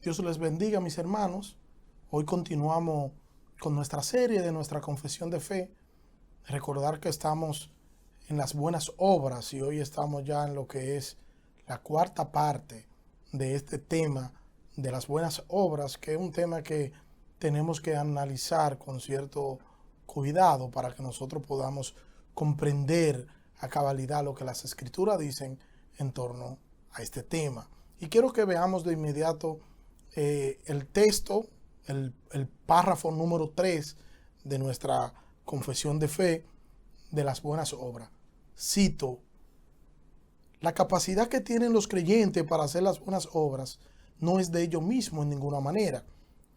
Dios les bendiga, mis hermanos. Hoy continuamos con nuestra serie de nuestra confesión de fe. Recordar que estamos en las buenas obras y hoy estamos ya en lo que es la cuarta parte de este tema de las buenas obras, que es un tema que tenemos que analizar con cierto cuidado para que nosotros podamos comprender a cabalidad lo que las escrituras dicen en torno a este tema. Y quiero que veamos de inmediato el texto, el párrafo número 3 de nuestra confesión de fe de las buenas obras. Cito: la capacidad que tienen los creyentes para hacer las buenas obras no es de ellos mismos en ninguna manera,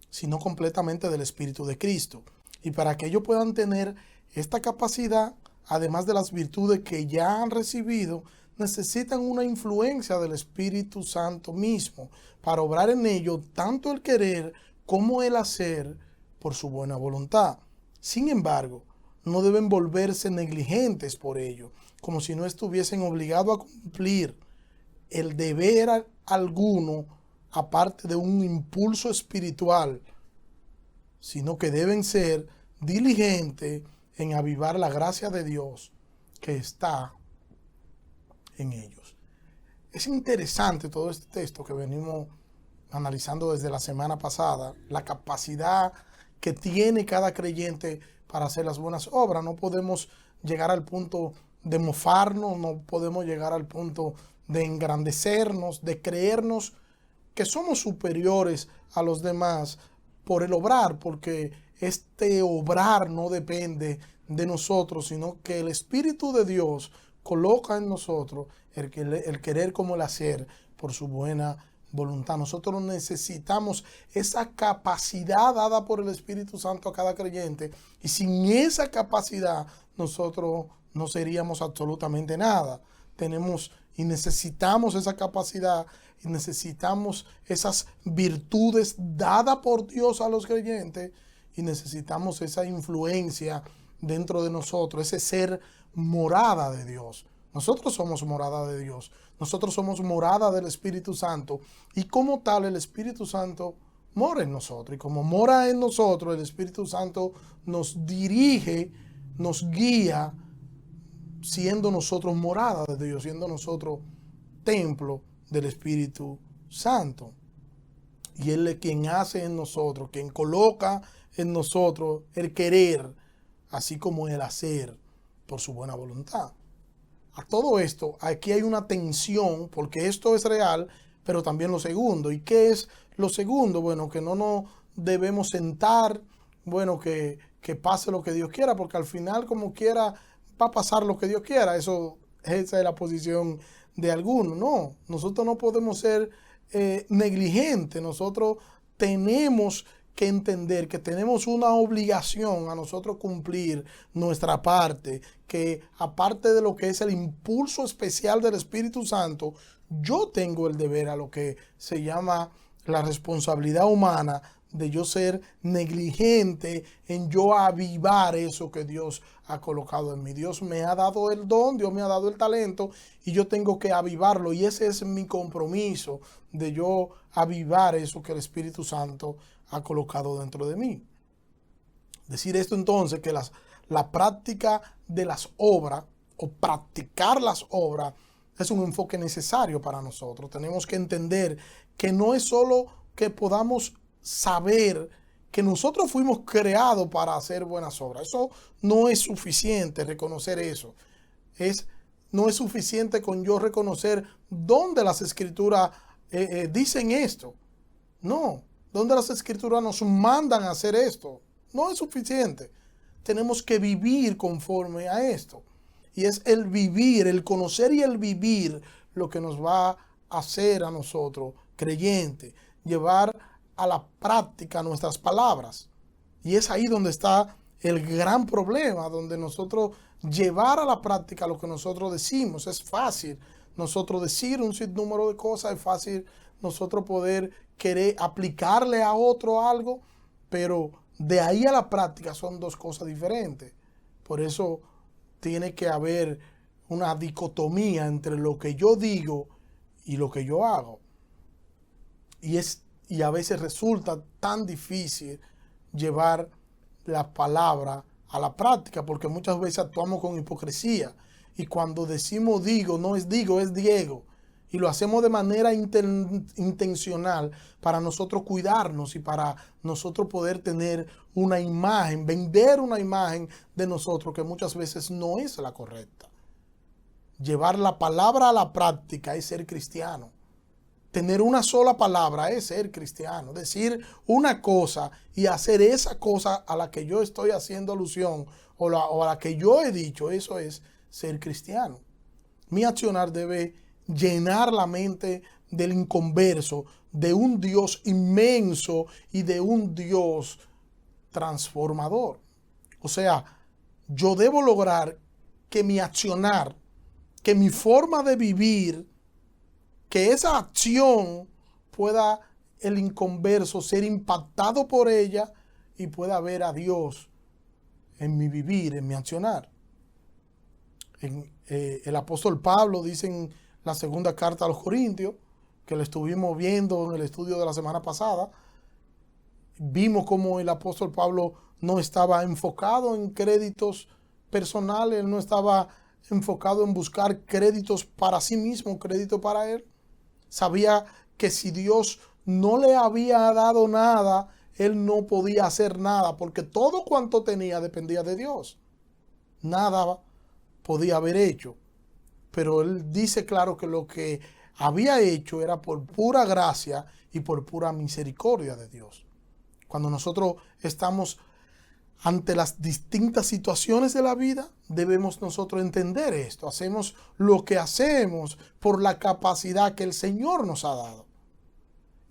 sino completamente del Espíritu de Cristo. Y para que ellos puedan tener esta capacidad, además de las virtudes que ya han recibido, necesitan una influencia del Espíritu Santo mismo para obrar en ellos tanto el querer como el hacer por su buena voluntad. Sin embargo, no deben volverse negligentes por ello, como si no estuviesen obligados a cumplir el deber alguno aparte de un impulso espiritual, sino que deben ser diligentes en avivar la gracia de Dios que está en ellos. Es interesante todo este texto que venimos analizando desde la semana pasada, la capacidad que tiene cada creyente para hacer las buenas obras. No podemos llegar al punto de mofarnos, no podemos llegar al punto de engrandecernos, de creernos que somos superiores a los demás por el obrar, porque este obrar no depende de nosotros, sino que el Espíritu de Dios coloca en nosotros el querer como el hacer por su buena voluntad. Nosotros necesitamos esa capacidad dada por el Espíritu Santo a cada creyente, y sin esa capacidad nosotros no seríamos absolutamente nada. Tenemos y necesitamos esa capacidad y necesitamos esas virtudes dadas por Dios a los creyentes, y necesitamos esa influencia dentro de nosotros, ese ser morada de Dios. Nosotros somos morada de Dios, nosotros somos morada del Espíritu Santo, y como tal el Espíritu Santo mora en nosotros, y como mora en nosotros el Espíritu Santo nos dirige, nos guía, siendo nosotros morada de Dios, siendo nosotros templo del Espíritu Santo. Y Él es quien hace en nosotros, quien coloca en nosotros el querer, así como el hacer por su buena voluntad. A todo esto, aquí hay una tensión, porque esto es real, pero también lo segundo. ¿Y qué es lo segundo? Bueno, que no nos debemos sentar, bueno, que pase lo que Dios quiera, porque al final, como quiera, va a pasar lo que Dios quiera. Esa es la posición de algunos. No, nosotros no podemos ser negligentes. Nosotros tenemos que entender que tenemos una obligación a nosotros cumplir nuestra parte, que aparte de lo que es el impulso especial del Espíritu Santo, yo tengo el deber a lo que se llama la responsabilidad humana de yo ser negligente en yo avivar eso que Dios ha colocado en mí. Dios me ha dado el don, Dios me ha dado el talento, y yo tengo que avivarlo, y ese es mi compromiso, de yo avivar eso que el Espíritu Santo ha colocado dentro de mí. Decir esto entonces, que la práctica de las obras, o practicar las obras, es un enfoque necesario para nosotros. Tenemos que entender que no es solo que podamos saber que nosotros fuimos creados para hacer buenas obras. Eso no es suficiente, reconocer eso. No es suficiente con yo reconocer dónde las escrituras dicen esto. No, donde las escrituras nos mandan a hacer esto. No es suficiente. Tenemos que vivir conforme a esto. Y es el vivir, el conocer y el vivir lo que nos va a hacer a nosotros, creyentes, llevar a la práctica nuestras palabras. Y es ahí donde está el gran problema, donde nosotros llevar a la práctica lo que nosotros decimos. Es fácil nosotros decir un sinnúmero de cosas, es fácil nosotros poder querer aplicarle a otro algo, pero de ahí a la práctica son dos cosas diferentes. Por eso tiene que haber una dicotomía entre lo que yo digo y lo que yo hago. Y es y a veces resulta tan difícil llevar la palabra a la práctica, porque muchas veces actuamos con hipocresía y cuando decimos digo, no es digo, es Diego. Y lo hacemos de manera intencional para nosotros cuidarnos y para nosotros poder tener una imagen, vender una imagen de nosotros que muchas veces no es la correcta. Llevar la palabra a la práctica es ser cristiano. Tener una sola palabra es ser cristiano. Decir una cosa y hacer esa cosa a la que yo estoy haciendo alusión o a la que yo he dicho, eso es ser cristiano. Mi accionar debe llenar la mente del inconverso de un Dios inmenso y de un Dios transformador. O sea, yo debo lograr que mi accionar, que mi forma de vivir, que esa acción pueda el inconverso ser impactado por ella y pueda ver a Dios en mi vivir, en mi accionar. El apóstol Pablo dice en la segunda carta a los Corintios, que lo estuvimos viendo en el estudio de la semana pasada, vimos cómo el apóstol Pablo no estaba enfocado en créditos personales, él no estaba enfocado en buscar créditos para sí mismo, crédito para él. Sabía que si Dios no le había dado nada, él no podía hacer nada, porque todo cuanto tenía dependía de Dios. Nada podía haber hecho. Pero él dice claro que lo que había hecho era por pura gracia y por pura misericordia de Dios. Cuando nosotros estamos ante las distintas situaciones de la vida, debemos nosotros entender esto. Hacemos lo que hacemos por la capacidad que el Señor nos ha dado.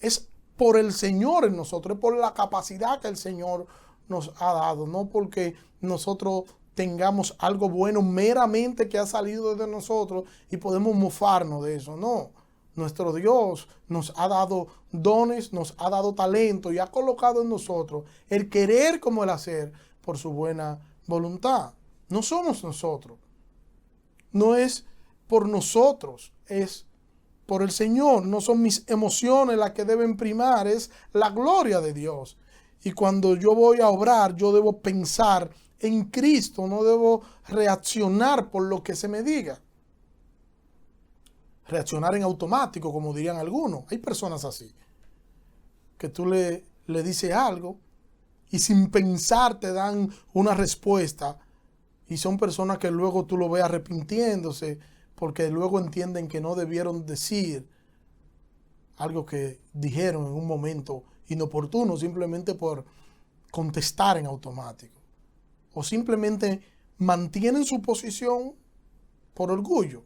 Es por el Señor en nosotros, es por la capacidad que el Señor nos ha dado, no porque nosotros tengamos algo bueno meramente que ha salido de nosotros y podemos mofarnos de eso. No, nuestro Dios nos ha dado dones, nos ha dado talento y ha colocado en nosotros el querer como el hacer por su buena voluntad. No somos nosotros, no es por nosotros, es por el Señor. No son mis emociones las que deben primar, es la gloria de Dios. Y cuando yo voy a obrar, yo debo pensar en Cristo, no debo reaccionar por lo que se me diga. Reaccionar en automático, como dirían algunos. Hay personas así, que tú le dices algo y sin pensar te dan una respuesta y son personas que luego tú lo ves arrepintiéndose porque luego entienden que no debieron decir algo que dijeron en un momento inoportuno simplemente por contestar en automático. O simplemente mantienen su posición por orgullo.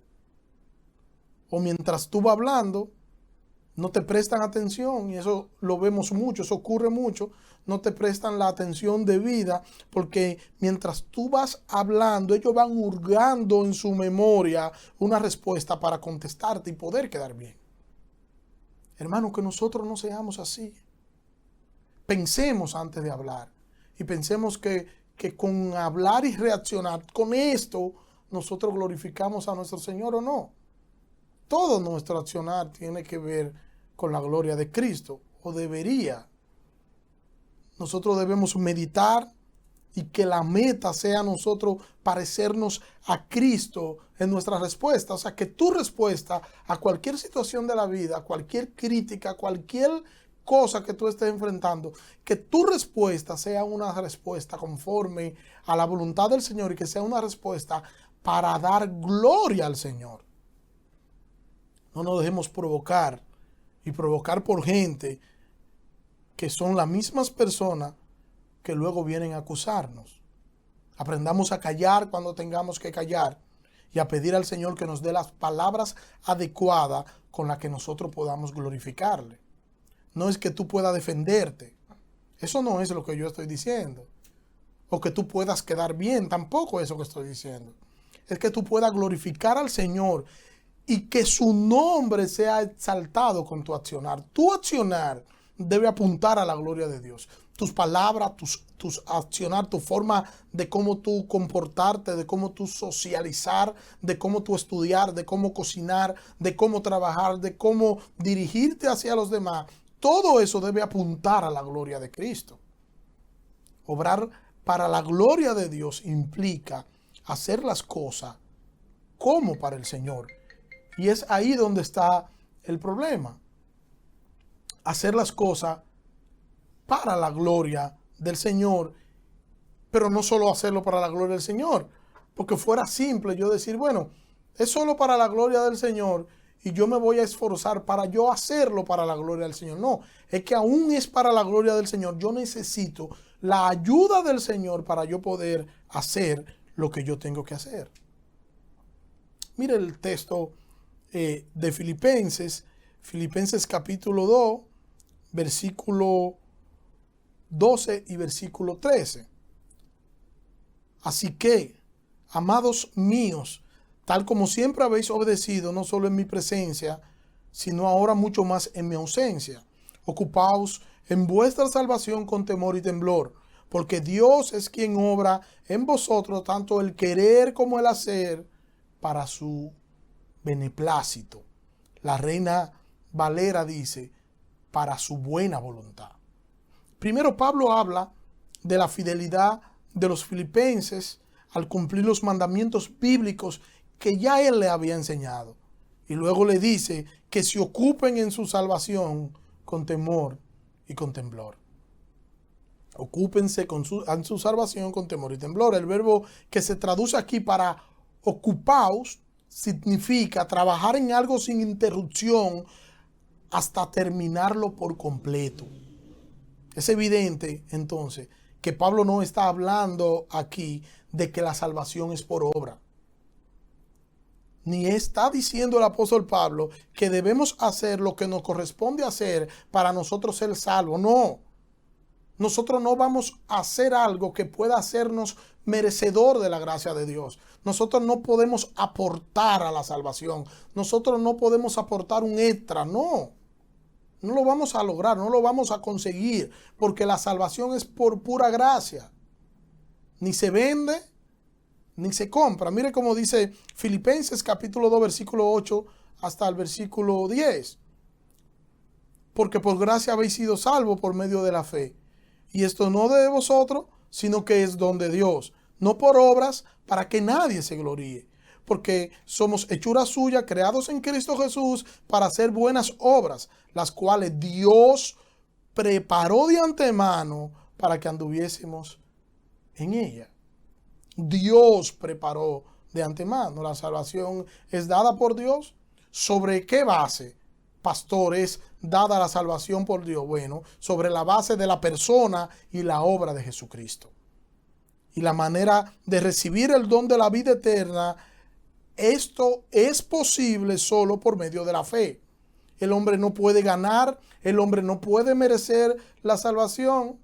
O mientras tú vas hablando, no te prestan atención, y eso lo vemos mucho, eso ocurre mucho, no te prestan la atención debida, porque mientras tú vas hablando, ellos van hurgando en su memoria una respuesta para contestarte y poder quedar bien. Hermano, que nosotros no seamos así. Pensemos antes de hablar y pensemos que con hablar y reaccionar, con esto, nosotros glorificamos a nuestro Señor o no. Todo nuestro accionar tiene que ver con la gloria de Cristo, o debería. Nosotros debemos meditar y que la meta sea nosotros parecernos a Cristo en nuestra respuesta. O sea, que tu respuesta a cualquier situación de la vida, a cualquier crítica, a cualquier cosa que tú estés enfrentando, que tu respuesta sea una respuesta conforme a la voluntad del Señor y que sea una respuesta para dar gloria al Señor. No nos dejemos provocar y provocar por gente que son las mismas personas que luego vienen a acusarnos. Aprendamos a callar cuando tengamos que callar y a pedir al Señor que nos dé las palabras adecuadas con las que nosotros podamos glorificarle. No es que tú puedas defenderte. Eso no es lo que yo estoy diciendo. O que tú puedas quedar bien. Tampoco es eso que estoy diciendo. Es que tú puedas glorificar al Señor y que su nombre sea exaltado con tu accionar. Tu accionar debe apuntar a la gloria de Dios. Tus palabras, tus accionar, tu forma de cómo tú comportarte, de cómo tú socializar, de cómo tú estudiar, de cómo cocinar, de cómo trabajar, de cómo dirigirte hacia los demás. todo eso debe apuntar a la gloria de Cristo. Obrar para la gloria de Dios implica hacer las cosas como para el Señor. Y es ahí donde está el problema. Hacer las cosas para la gloria del Señor, pero no solo hacerlo para la gloria del Señor, porque fuera simple yo decir, bueno, es solo para la gloria del Señor y yo me voy a esforzar para yo hacerlo para la gloria del Señor. No, es que aún es para la gloria del Señor. Yo necesito la ayuda del Señor para yo poder hacer lo que yo tengo que hacer. Mire el texto de Filipenses, Filipenses capítulo 2, versículo 12 y versículo 13. Así que, amados míos, tal como siempre habéis obedecido, no solo en mi presencia, sino ahora mucho más en mi ausencia, ocupaos en vuestra salvación con temor y temblor, porque Dios es quien obra en vosotros tanto el querer como el hacer para su beneplácito. La Reina Valera dice, para su buena voluntad. Primero Pablo habla de la fidelidad de los filipenses al cumplir los mandamientos bíblicos que ya él le había enseñado. Y luego le dice que se ocupen en su salvación con temor y con temblor. Ocúpense en su salvación con temor y temblor. El verbo que se traduce aquí para ocupaos significa trabajar en algo sin interrupción hasta terminarlo por completo. Es evidente, entonces, que Pablo no está hablando aquí de que la salvación es por obra. Ni está diciendo el apóstol Pablo que debemos hacer lo que nos corresponde hacer para nosotros ser salvos. No. Nosotros no vamos a hacer algo que pueda hacernos merecedor de la gracia de Dios. Nosotros no podemos aportar a la salvación. Nosotros no podemos aportar un extra, no. No lo vamos a lograr, no lo vamos a conseguir, porque la salvación es por pura gracia. Ni se vende, ni se compra. Mire cómo dice Filipenses capítulo 2, versículo 8 hasta el versículo 10. Porque por gracia habéis sido salvos por medio de la fe. Y esto no de vosotros, sino que es don de Dios. No por obras, para que nadie se gloríe. Porque somos hechura suya, creados en Cristo Jesús, para hacer buenas obras, las cuales Dios preparó de antemano para que anduviésemos en ella. Dios preparó de antemano. La salvación es dada por Dios. ¿Sobre qué base, pastor, es dada la salvación por Dios? Bueno, sobre la base de la persona y la obra de Jesucristo. Y la manera de recibir el don de la vida eterna, esto es posible solo por medio de la fe. El hombre no puede ganar, el hombre no puede merecer la salvación.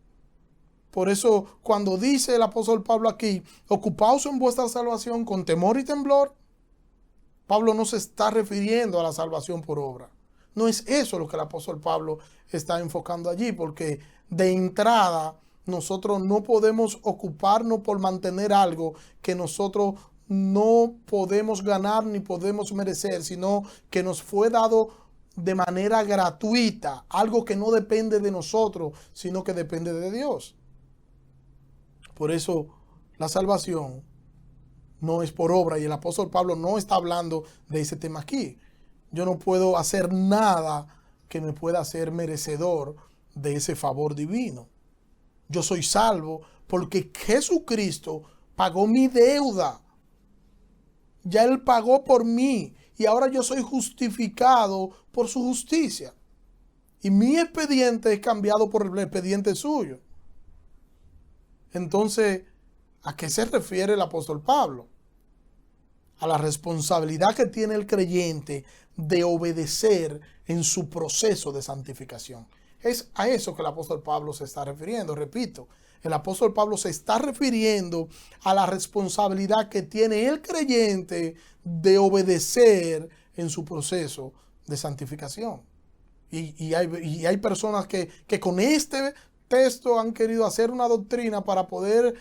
Por eso, cuando dice el apóstol Pablo aquí, ocupaos en vuestra salvación con temor y temblor, Pablo no se está refiriendo a la salvación por obra. No es eso lo que el apóstol Pablo está enfocando allí, porque de entrada nosotros no podemos ocuparnos por mantener algo que nosotros no podemos ganar ni podemos merecer, sino que nos fue dado de manera gratuita, algo que no depende de nosotros, sino que depende de Dios. Por eso la salvación no es por obra, y el apóstol Pablo no está hablando de ese tema aquí. Yo no puedo hacer nada que me pueda hacer merecedor de ese favor divino. Yo soy salvo porque Jesucristo pagó mi deuda. Ya Él pagó por mí y ahora yo soy justificado por su justicia. Y mi expediente es cambiado por el expediente suyo. Entonces, ¿a qué se refiere el apóstol Pablo? A la responsabilidad que tiene el creyente de obedecer en su proceso de santificación. Es a eso que el apóstol Pablo se está refiriendo. Repito, el apóstol Pablo se está refiriendo a la responsabilidad que tiene el creyente de obedecer en su proceso de santificación. Y hay personas que con este texto han querido hacer una doctrina para poder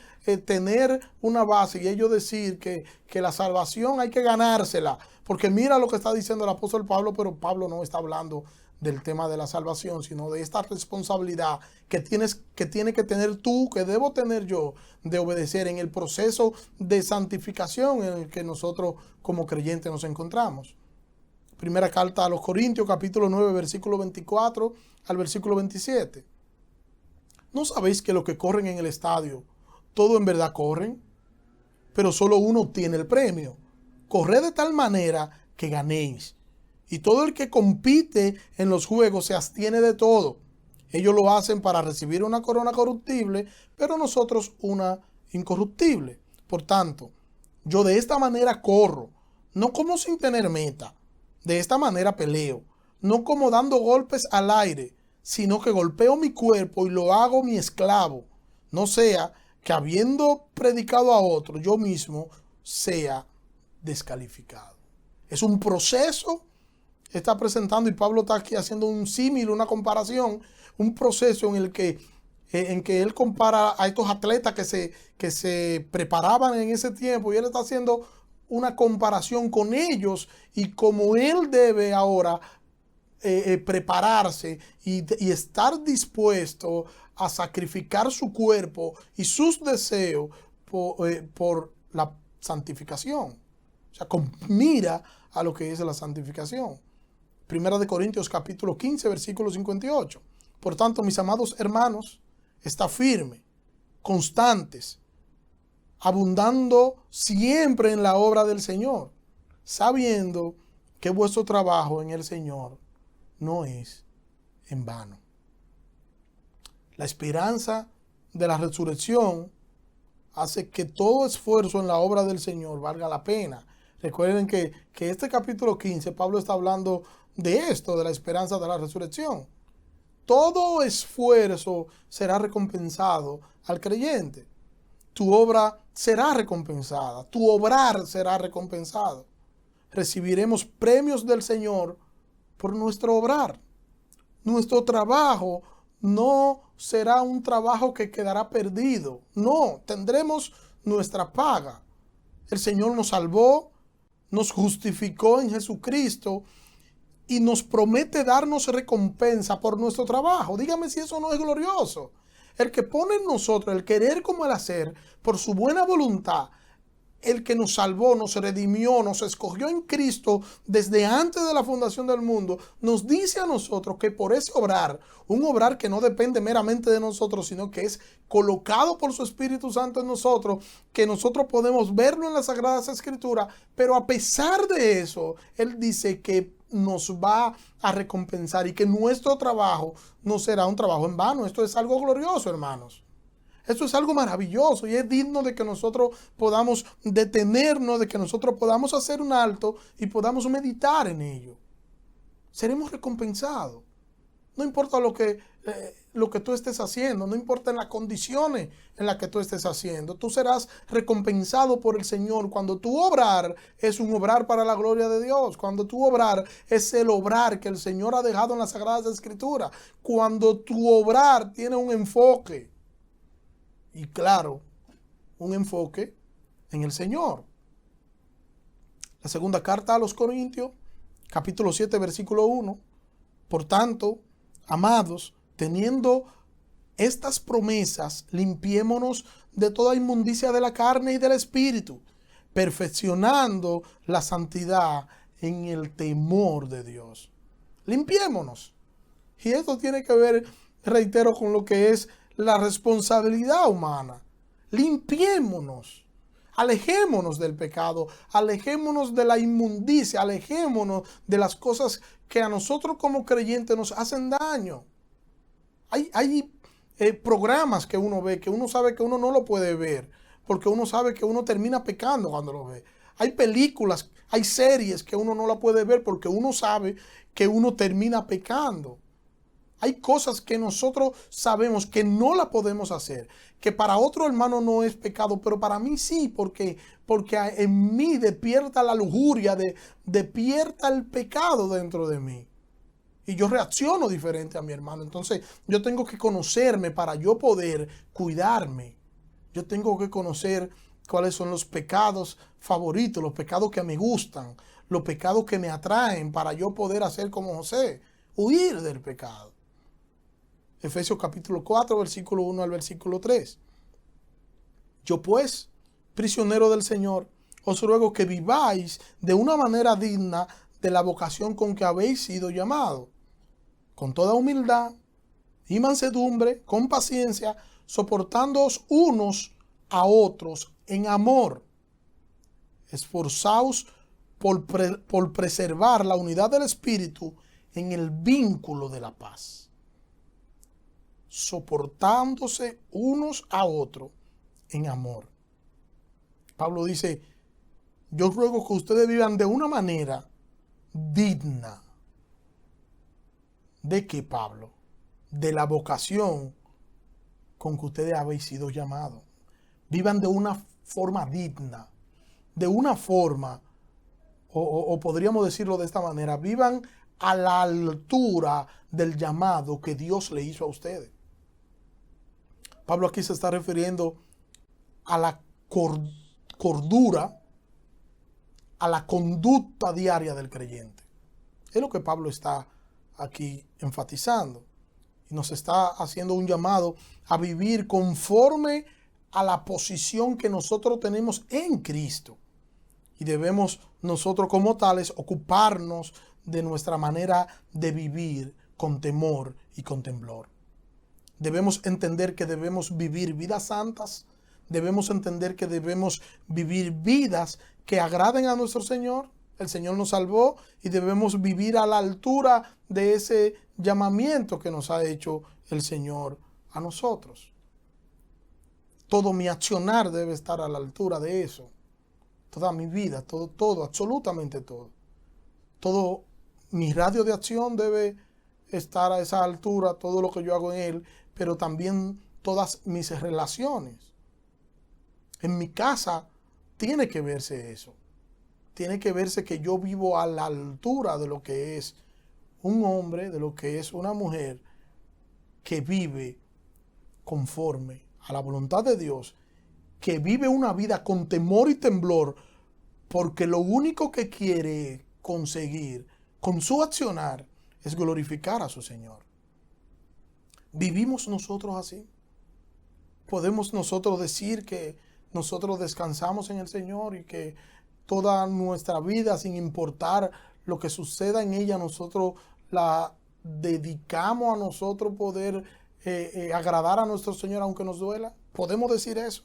tener una base y ellos decir que la salvación hay que ganársela. Porque mira lo que está diciendo el apóstol Pablo, pero Pablo no está hablando del tema de la salvación, sino de esta responsabilidad que tiene que tener tú, que debo tener yo, de obedecer en el proceso de santificación en el que nosotros como creyentes nos encontramos. Primera carta a los Corintios, capítulo 9, versículo 24 al versículo 27. ¿No sabéis que los que corren en el estadio, todo en verdad corren, pero solo uno obtiene el premio? Corred de tal manera que ganéis. Y todo el que compite en los juegos se abstiene de todo. Ellos lo hacen para recibir una corona corruptible, pero nosotros una incorruptible. Por tanto, yo de esta manera corro, no como sin tener meta. De esta manera peleo, no como dando golpes al aire, sino que golpeo mi cuerpo y lo hago mi esclavo. No sea que habiendo predicado a otro, yo mismo sea descalificado. Es un proceso, está presentando, y Pablo está aquí haciendo un símil, una comparación, un proceso en el que él compara a estos atletas que se preparaban en ese tiempo, y él está haciendo una comparación con ellos y cómo él debe ahora prepararse y estar dispuesto a sacrificar su cuerpo y sus deseos por la santificación. O sea, con mira a lo que es la santificación. Primera de Corintios capítulo 15, versículo 58. Por tanto, mis amados hermanos, está firme, constantes, abundando siempre en la obra del Señor, sabiendo que vuestro trabajo en el Señor no es en vano. La esperanza de la resurrección hace que todo esfuerzo en la obra del Señor valga la pena. Recuerden que este capítulo 15, Pablo está hablando de esto, de la esperanza de la resurrección. Todo esfuerzo será recompensado al creyente. Tu obra será recompensada, tu obrar será recompensado. Recibiremos premios del Señor por nuestro obrar. Nuestro trabajo no será un trabajo que quedará perdido. No, tendremos nuestra paga. El Señor nos salvó, nos justificó en Jesucristo y nos promete darnos recompensa por nuestro trabajo. Dígame si eso no es glorioso. El que pone en nosotros el querer como el hacer, por su buena voluntad, el que nos salvó, nos redimió, nos escogió en Cristo desde antes de la fundación del mundo, nos dice a nosotros que por ese obrar, un obrar que no depende meramente de nosotros, sino que es colocado por su Espíritu Santo en nosotros, que nosotros podemos verlo en las Sagradas Escrituras, pero a pesar de eso, Él dice que nos va a recompensar y que nuestro trabajo no será un trabajo en vano. Esto es algo glorioso, hermanos. Esto es algo maravilloso y es digno de que nosotros podamos detenernos, de que nosotros podamos hacer un alto y podamos meditar en ello. Seremos recompensados. No importa lo que tú estés haciendo, no importa en las condiciones en las que tú estés haciendo, tú serás recompensado por el Señor cuando tu obrar es un obrar para la gloria de Dios, cuando tu obrar es el obrar que el Señor ha dejado en las Sagradas Escrituras, cuando tu obrar tiene un enfoque, y claro, un enfoque en el Señor. La segunda carta a los Corintios, capítulo 7, versículo 1. Por tanto, amados, teniendo estas promesas, limpiémonos de toda inmundicia de la carne y del espíritu, perfeccionando la santidad en el temor de Dios. Limpiémonos. Y esto tiene que ver, reitero, con lo que es la responsabilidad humana. Limpiémonos. Alejémonos del pecado, alejémonos de la inmundicia, alejémonos de las cosas que a nosotros como creyentes nos hacen daño. Hay programas que uno ve, que uno sabe que uno no lo puede ver, porque uno sabe que uno termina pecando cuando lo ve. Hay películas, hay series que uno no la puede ver porque uno sabe que uno termina pecando. Hay cosas que nosotros sabemos que no la podemos hacer, que para otro hermano no es pecado, pero para mí sí, porque en mí despierta la lujuria, despierta el pecado dentro de mí. Y yo reacciono diferente a mi hermano. Entonces yo tengo que conocerme para yo poder cuidarme. Yo tengo que conocer cuáles son los pecados favoritos, los pecados que me gustan, los pecados que me atraen para yo poder hacer como José. huir del pecado. Efesios capítulo 4, versículo 1 al versículo 3. Yo pues, prisionero del Señor, os ruego que viváis de una manera digna de la vocación con que habéis sido llamados, con toda humildad y mansedumbre, con paciencia, soportándoos unos a otros en amor. Esforzaos por preservar la unidad del Espíritu en el vínculo de la paz, soportándose unos a otros en amor. Pablo dice, yo ruego que ustedes vivan de una manera digna. ¿De qué, Pablo? De la vocación con que ustedes habéis sido llamados. Vivan de una forma digna, de una forma, o podríamos decirlo de esta manera, vivan a la altura del llamado que Dios le hizo a ustedes. Pablo aquí se está refiriendo a la cordura, a la conducta diaria del creyente. Es lo que Pablo está aquí enfatizando. Y nos está haciendo un llamado a vivir conforme a la posición que nosotros tenemos en Cristo. Y debemos nosotros como tales ocuparnos de nuestra manera de vivir con temor y con temblor. Debemos entender que debemos vivir vidas santas. Debemos entender que debemos vivir vidas que agraden a nuestro Señor. El Señor nos salvó y debemos vivir a la altura de ese llamamiento que nos ha hecho el Señor a nosotros. Todo mi accionar debe estar a la altura de eso. Toda mi vida, todo, absolutamente todo. Todo mi radio de acción debe estar a esa altura, todo lo que yo hago en él, pero también todas mis relaciones. En mi casa tiene que verse eso. Tiene que verse que yo vivo a la altura de lo que es un hombre, de lo que es una mujer que vive conforme a la voluntad de Dios, que vive una vida con temor y temblor, porque lo único que quiere conseguir con su accionar es glorificar a su Señor. ¿Vivimos nosotros así? ¿Podemos nosotros decir que nosotros descansamos en el Señor y que toda nuestra vida, sin importar lo que suceda en ella, nosotros la dedicamos a nosotros poder agradar a nuestro Señor aunque nos duela? ¿Podemos decir eso?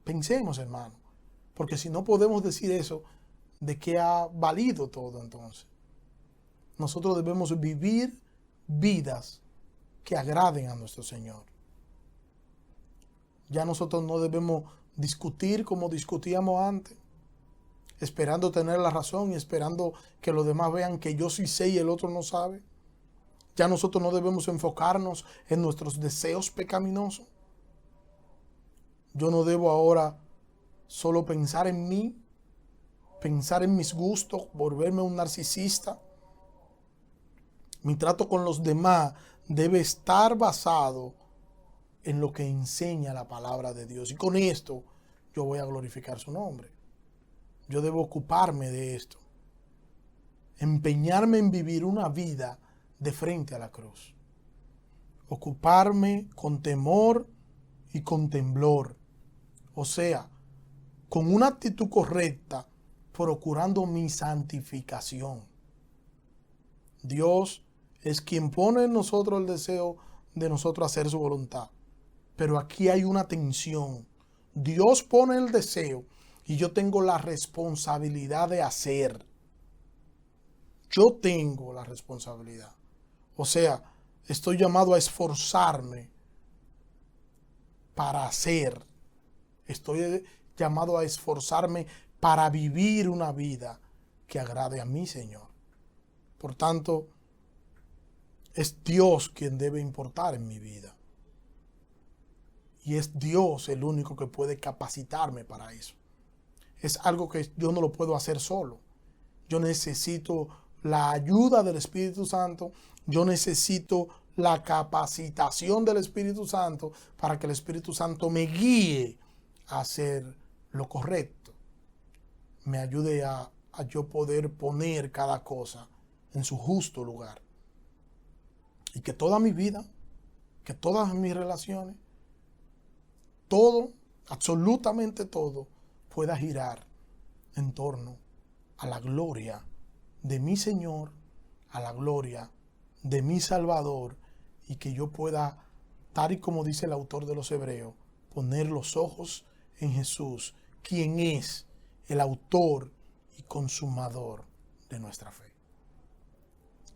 Pensemos, hermano, porque si no podemos decir eso, ¿de qué ha valido todo entonces? Nosotros debemos vivir vidas que agraden a nuestro Señor. Ya nosotros no debemos discutir como discutíamos antes, esperando tener la razón y esperando que los demás vean que yo sí sé y el otro no sabe. Ya nosotros no debemos enfocarnos en nuestros deseos pecaminosos. Yo no debo ahora solo pensar en mí, pensar en mis gustos, volverme un narcisista. Mi trato con los demás debe estar basado en lo que enseña la palabra de Dios. Y con esto yo voy a glorificar su nombre. Yo debo ocuparme de esto. Empeñarme en vivir una vida de frente a la cruz. Ocuparme con temor y con temblor. O sea, con una actitud correcta, procurando mi santificación. Dios es quien pone en nosotros el deseo de nosotros hacer su voluntad. Pero aquí hay una tensión. Dios pone el deseo y yo tengo la responsabilidad de hacer. Yo tengo la responsabilidad. O sea, estoy llamado a esforzarme para hacer. Estoy llamado a esforzarme para vivir una vida que agrade a mi Señor. Por tanto, es Dios quien debe importar en mi vida. Y es Dios el único que puede capacitarme para eso. Es algo que yo no lo puedo hacer solo. Yo necesito la ayuda del Espíritu Santo. Yo necesito la capacitación del Espíritu Santo para que el Espíritu Santo me guíe a hacer lo correcto. Me ayude a yo poder poner cada cosa en su justo lugar. Y que toda mi vida, que todas mis relaciones, todo, absolutamente todo, pueda girar en torno a la gloria de mi Señor, a la gloria de mi Salvador, y que yo pueda, tal y como dice el autor de los Hebreos, poner los ojos en Jesús, quien es el autor y consumador de nuestra fe.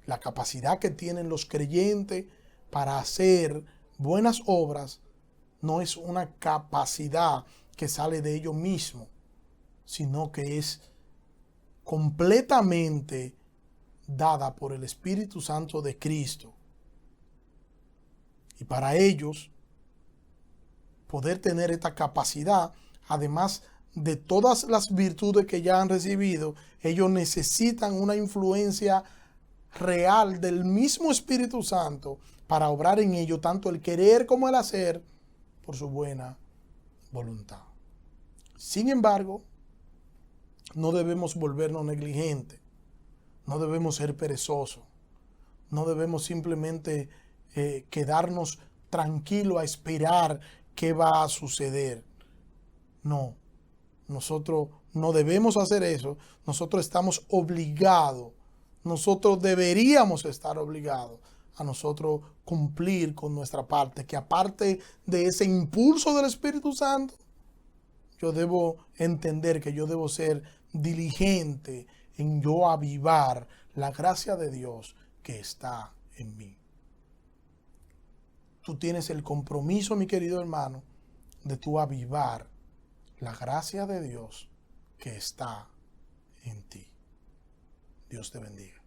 La capacidad que tienen los creyentes para hacer buenas obras no es una capacidad que sale de ellos mismos, sino que es completamente dada por el Espíritu Santo de Cristo. Y para ellos poder tener esta capacidad, además de todas las virtudes que ya han recibido, ellos necesitan una influencia real del mismo Espíritu Santo para obrar en ellos tanto el querer como el hacer por su buena voluntad. Sin embargo, no debemos volvernos negligentes, no debemos ser perezosos, no debemos simplemente quedarnos tranquilos a esperar qué va a suceder. No, nosotros no debemos hacer eso, nosotros estamos obligados, nosotros deberíamos estar obligados a nosotros cumplir con nuestra parte, que aparte de ese impulso del Espíritu Santo, yo debo entender que yo debo ser diligente en yo avivar la gracia de Dios que está en mí. Tú tienes el compromiso, mi querido hermano, de tú avivar la gracia de Dios que está en ti. Dios te bendiga.